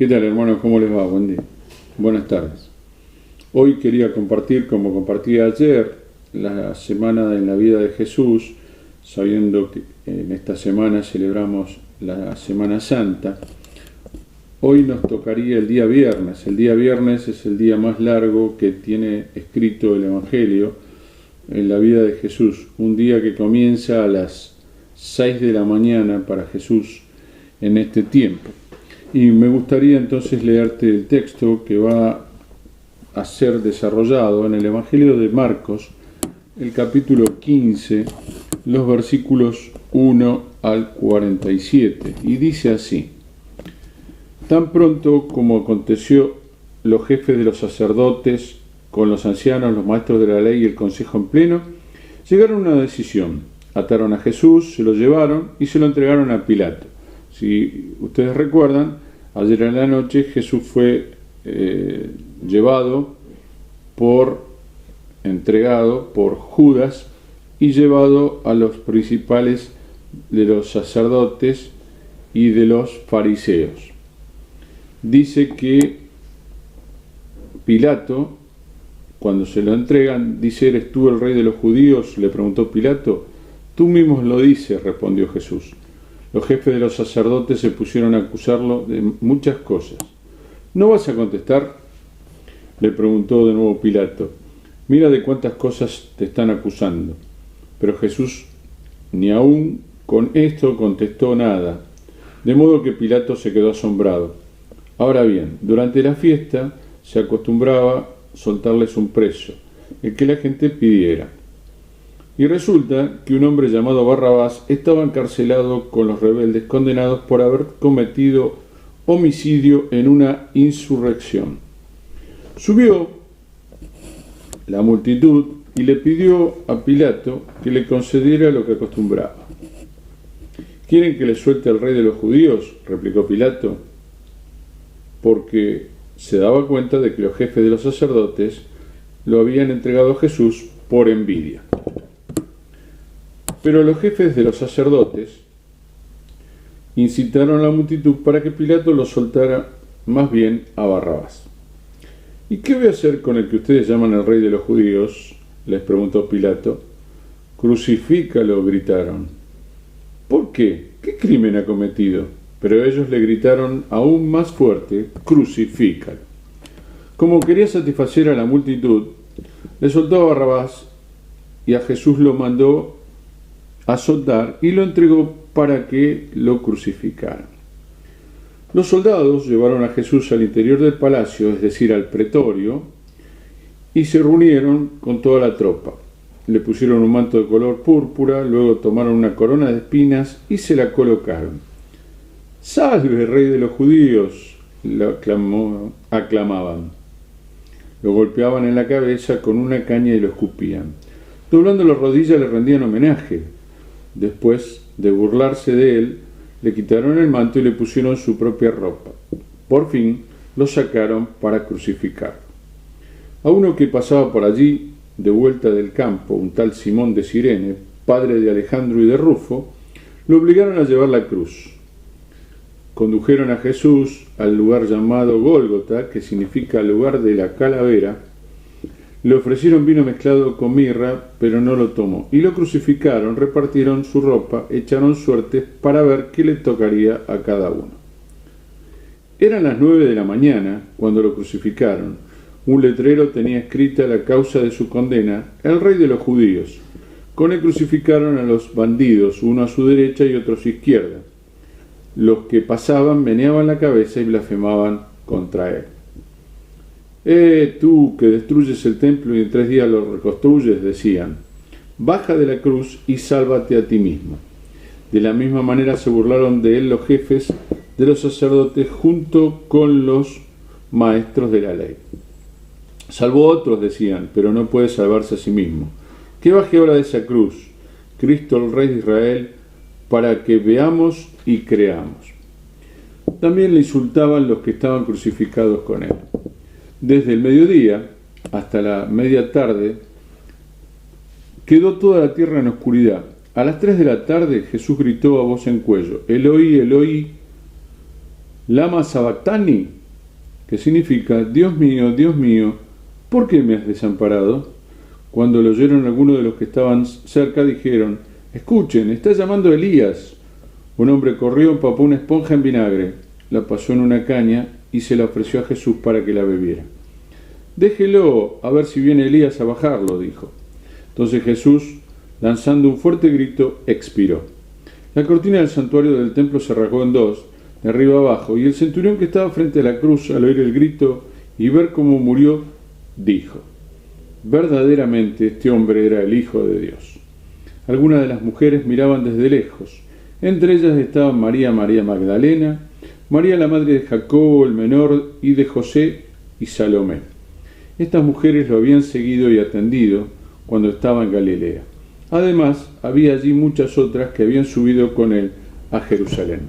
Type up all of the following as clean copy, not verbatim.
¿Qué tal, hermanos? ¿Cómo les va? Buen día. Buenas tardes. Hoy quería compartir, como compartí ayer, la semana en la vida de Jesús, sabiendo que en esta semana celebramos la Semana Santa. Hoy nos tocaría el día viernes. El día viernes es el día más largo que tiene escrito el Evangelio en la vida de Jesús. Un día que comienza a las 6 de la mañana para Jesús en este tiempo. Y me gustaría entonces leerte el texto que va a ser desarrollado en el Evangelio de Marcos, el capítulo 15, los versículos 1 al 47. Y dice así: Tan pronto como aconteció, los jefes de los sacerdotes, con los ancianos, los maestros de la ley y el consejo en pleno, llegaron a una decisión. Ataron a Jesús, se lo llevaron y se lo entregaron a Pilato. Si ustedes recuerdan, ayer en la noche Jesús fue entregado por Judas y llevado a los principales de los sacerdotes y de los fariseos. Dice que Pilato, cuando se lo entregan, dice: ¿eres tú el rey de los judíos? Le preguntó Pilato. Tú mismo lo dices, respondió Jesús. Los jefes de los sacerdotes se pusieron a acusarlo de muchas cosas. ¿No vas a contestar?, le preguntó de nuevo Pilato. Mira de cuántas cosas te están acusando. Pero Jesús ni aún con esto contestó nada, de modo que Pilato se quedó asombrado. Ahora bien, durante la fiesta se acostumbraba soltarles un preso, el que la gente pidiera. Y resulta que un hombre llamado Barrabás estaba encarcelado con los rebeldes condenados por haber cometido homicidio en una insurrección. Subió la multitud y le pidió a Pilato que le concediera lo que acostumbraba. ¿Quieren que le suelte al rey de los judíos?, replicó Pilato, porque se daba cuenta de que los jefes de los sacerdotes lo habían entregado a Jesús por envidia. Pero los jefes de los sacerdotes incitaron a la multitud para que Pilato lo soltara más bien a Barrabás. ¿Y qué voy a hacer con el que ustedes llaman el rey de los judíos?, les preguntó Pilato. Crucifícalo, gritaron. ¿Por qué? ¿Qué crimen ha cometido? Pero ellos le gritaron aún más fuerte: crucifícalo. Como quería satisfacer a la multitud, le soltó a Barrabás y a Jesús lo mandó a soltar y lo entregó para que lo crucificaran. Los soldados llevaron a Jesús al interior del palacio, es decir, al pretorio, y se reunieron con toda la tropa. Le pusieron un manto de color púrpura, luego tomaron una corona de espinas y se la colocaron. ¡Salve, rey de los judíos!, lo aclamaban. Lo golpeaban en la cabeza con una caña y lo escupían. Doblando las rodillas le rendían homenaje. Después de burlarse de él, le quitaron el manto y le pusieron su propia ropa. Por fin lo sacaron para crucificarlo. A uno que pasaba por allí, de vuelta del campo, un tal Simón de Cirene, padre de Alejandro y de Rufo, lo obligaron a llevar la cruz. Condujeron a Jesús al lugar llamado Gólgota, que significa lugar de la calavera. Le ofrecieron vino mezclado con mirra, pero no lo tomó. Y lo crucificaron, repartieron su ropa, echaron suertes para ver qué le tocaría a cada uno. Eran las 9 de la mañana cuando lo crucificaron. Un letrero tenía escrita la causa de su condena: el rey de los judíos. Con él crucificaron a los bandidos, uno a su derecha y otro a su izquierda. Los que pasaban meneaban la cabeza y blasfemaban contra él. Tú que destruyes el templo y en 3 días lo reconstruyes, decían, baja de la cruz y sálvate a ti mismo. De la misma manera se burlaron de él los jefes de los sacerdotes junto con los maestros de la ley. Salvó a otros, decían, pero no puede salvarse a sí mismo. Que baje ahora de esa cruz, Cristo el Rey de Israel, para que veamos y creamos. También le insultaban los que estaban crucificados con él. Desde el mediodía hasta la media tarde quedó toda la tierra en oscuridad. A las 3 de la tarde Jesús gritó a voz en cuello: Eloi, Eloi, Lama Sabactani, que significa Dios mío, ¿por qué me has desamparado? Cuando lo oyeron algunos de los que estaban cerca, dijeron: escuchen, está llamando Elías. Un hombre corrió, empapó una esponja en vinagre, la pasó en una caña y se la ofreció a Jesús para que la bebiera. Déjelo, a ver si viene Elías a bajarlo, dijo. Entonces Jesús, lanzando un fuerte grito, expiró. La cortina del santuario del templo se rasgó en dos, de arriba abajo, y el centurión que estaba frente a la cruz, al oír el grito y ver cómo murió, dijo: verdaderamente este hombre era el Hijo de Dios. Algunas de las mujeres miraban desde lejos. Entre ellas estaban María Magdalena, María la madre de Jacobo el menor y de José y Salomé. Estas mujeres lo habían seguido y atendido cuando estaba en Galilea. Además, había allí muchas otras que habían subido con él a Jerusalén.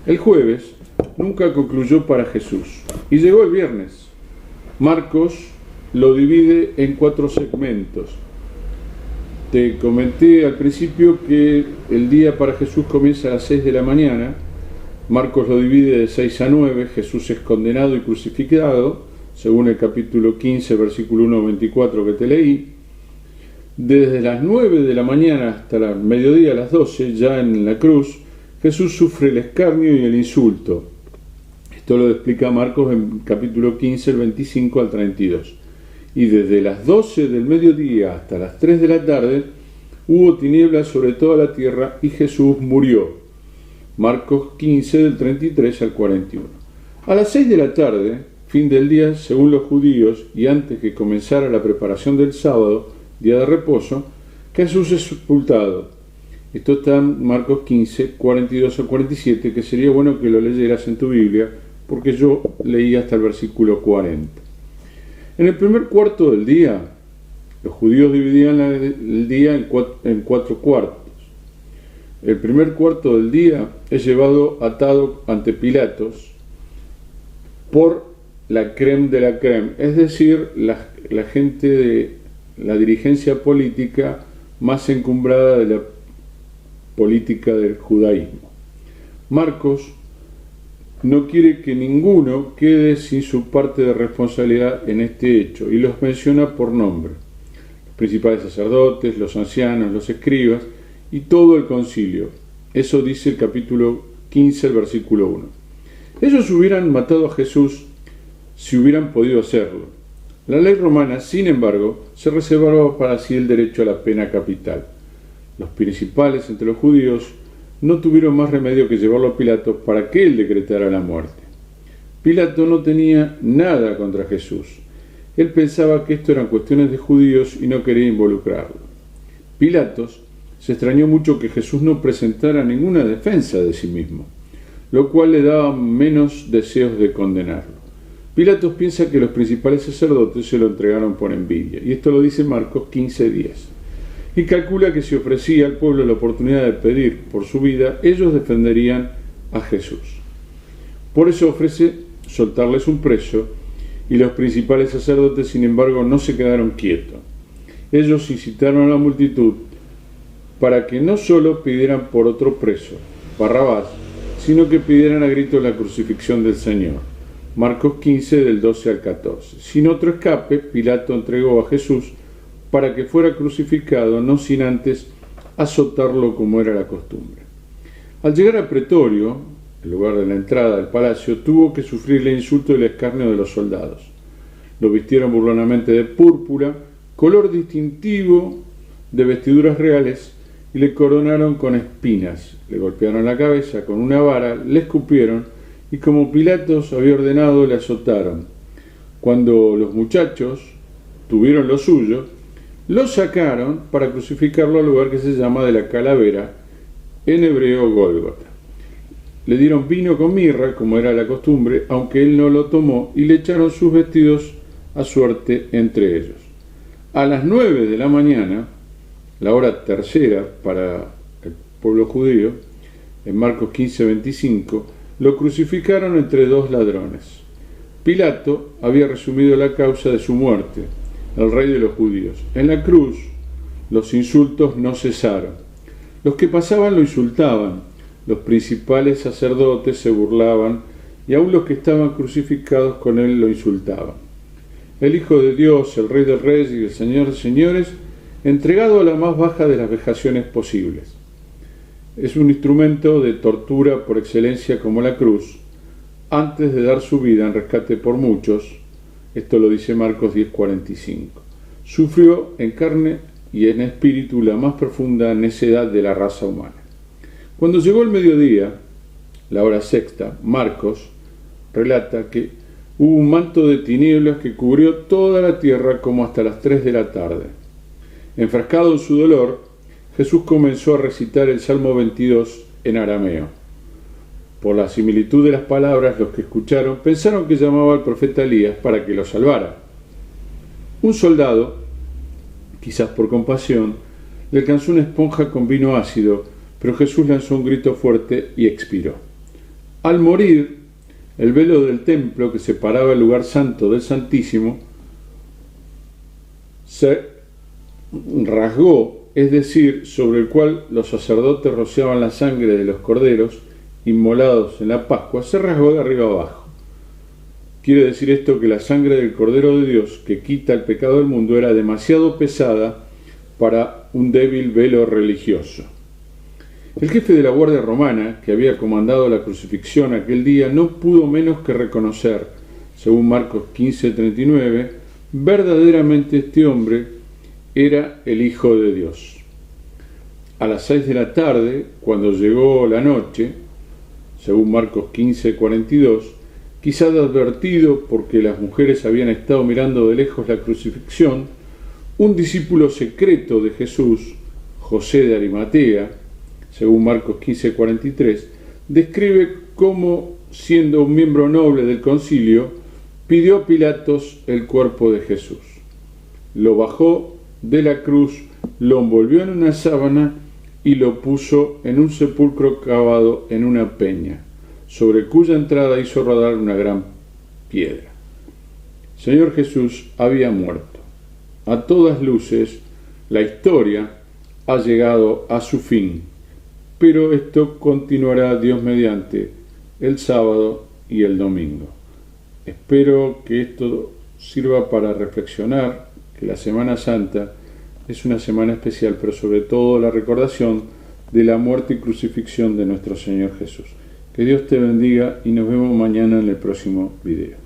El jueves nunca concluyó para Jesús y llegó el viernes. Marcos lo divide en 4 segmentos. Te comenté al principio que el día para Jesús comienza a las 6 de la mañana. Marcos lo divide de 6 a 9. Jesús es condenado y crucificado, según el capítulo 15, versículo 1 a 24 que te leí. Desde las 9 de la mañana hasta el mediodía, a las 12, ya en la cruz, Jesús sufre el escarnio y el insulto. Esto lo explica Marcos en capítulo 15, el 25 al 32. Y desde las 12 del mediodía hasta las 3 de la tarde hubo tinieblas sobre toda la tierra y Jesús murió. Marcos 15, del 33 al 41. A las 6 de la tarde, fin del día según los judíos, y antes que comenzara la preparación del sábado, día de reposo, Jesús es sepultado. Esto está en Marcos 15, 42 al 47, que sería bueno que lo leyeras en tu Biblia, porque yo leí hasta el versículo 40. En el primer cuarto del día, los judíos dividían el día en 4 cuartos. El primer cuarto del día es llevado atado ante Pilatos por la crème de la crème, es decir, la gente de la dirigencia política más encumbrada de la política del judaísmo. Marcos no quiere que ninguno quede sin su parte de responsabilidad en este hecho y los menciona por nombre: los principales sacerdotes, los ancianos, los escribas y todo el concilio. Eso dice el capítulo 15, el versículo 1. Ellos hubieran matado a Jesús si hubieran podido hacerlo. La ley romana, sin embargo, se reservaba para sí el derecho a la pena capital. Los principales entre los judíos no tuvieron más remedio que llevarlo a Pilato para que él decretara la muerte. Pilato no tenía nada contra Jesús. Él pensaba que esto eran cuestiones de judíos y no quería involucrarlo. Pilatos se extrañó mucho que Jesús no presentara ninguna defensa de sí mismo, lo cual le daba menos deseos de condenarlo. Pilatos piensa que los principales sacerdotes se lo entregaron por envidia, y esto lo dice Marcos 15:10. Y calcula que si ofrecía al pueblo la oportunidad de pedir por su vida, ellos defenderían a Jesús. Por eso ofrece soltarles un preso, y los principales sacerdotes, sin embargo, no se quedaron quietos. Ellos incitaron a la multitud para que no solo pidieran por otro preso, Barrabás, sino que pidieran a gritos la crucifixión del Señor. Marcos 15, del 12 al 14. Sin otro escape, Pilato entregó a Jesús para que fuera crucificado, no sin antes azotarlo como era la costumbre. Al llegar al pretorio, el lugar de la entrada del palacio, tuvo que sufrir el insulto y el escarnio de los soldados. Lo vistieron burlonamente de púrpura, color distintivo de vestiduras reales, y le coronaron con espinas. Le golpearon la cabeza con una vara, le escupieron, y como Pilatos había ordenado, le azotaron. Cuando los muchachos tuvieron lo suyo, lo sacaron para crucificarlo al lugar que se llama de la calavera, en hebreo Gólgota. Le dieron vino con mirra, como era la costumbre, aunque él no lo tomó, y le echaron sus vestidos a suerte entre ellos. A las 9 de la mañana, la hora tercera para el pueblo judío, en Marcos 15:25, lo crucificaron entre 2 ladrones. Pilato había resumido la causa de su muerte: el rey de los judíos. En la cruz, los insultos no cesaron. Los que pasaban lo insultaban. Los principales sacerdotes se burlaban y aún los que estaban crucificados con él lo insultaban. El Hijo de Dios, el Rey de Reyes y el Señor de Señores, entregado a la más baja de las vejaciones posibles. Es un instrumento de tortura por excelencia como la cruz, antes de dar su vida en rescate por muchos. Esto lo dice Marcos 10:45. Sufrió en carne y en espíritu la más profunda necedad de la raza humana. Cuando llegó el mediodía, la hora sexta, Marcos relata que hubo un manto de tinieblas que cubrió toda la tierra como hasta las 3 de la tarde. Enfrascado en su dolor, Jesús comenzó a recitar el Salmo 22 en arameo. Por la similitud de las palabras, los que escucharon pensaron que llamaba al profeta Elías para que lo salvara. Un soldado, quizás por compasión, le alcanzó una esponja con vino ácido, pero Jesús lanzó un grito fuerte y expiró. Al morir, el velo del templo que separaba el lugar santo del Santísimo se rasgó, es decir, sobre el cual los sacerdotes rociaban la sangre de los corderos inmolados en la Pascua, se rasgó de arriba abajo. Quiere decir esto que la sangre del Cordero de Dios, que quita el pecado del mundo, era demasiado pesada para un débil velo religioso. El jefe de la Guardia Romana, que había comandado la crucifixión aquel día, no pudo menos que reconocer, según Marcos 15:39, verdaderamente este hombre era el Hijo de Dios. A las 6 de la tarde, cuando llegó la noche, según Marcos 15:42, quizás advertido porque las mujeres habían estado mirando de lejos la crucifixión, un discípulo secreto de Jesús, José de Arimatea, según Marcos 15:43, describe cómo, siendo un miembro noble del concilio, pidió a Pilatos el cuerpo de Jesús. Lo bajó de la cruz, lo envolvió en una sábana y lo puso en un sepulcro cavado en una peña, sobre cuya entrada hizo rodar una gran piedra. Señor Jesús había muerto. A todas luces, la historia ha llegado a su fin, pero esto continuará, Dios mediante, el sábado y el domingo. Espero que esto sirva para reflexionar que la Semana Santa es una semana especial, pero sobre todo la recordación de la muerte y crucifixión de nuestro Señor Jesús. Que Dios te bendiga y nos vemos mañana en el próximo video.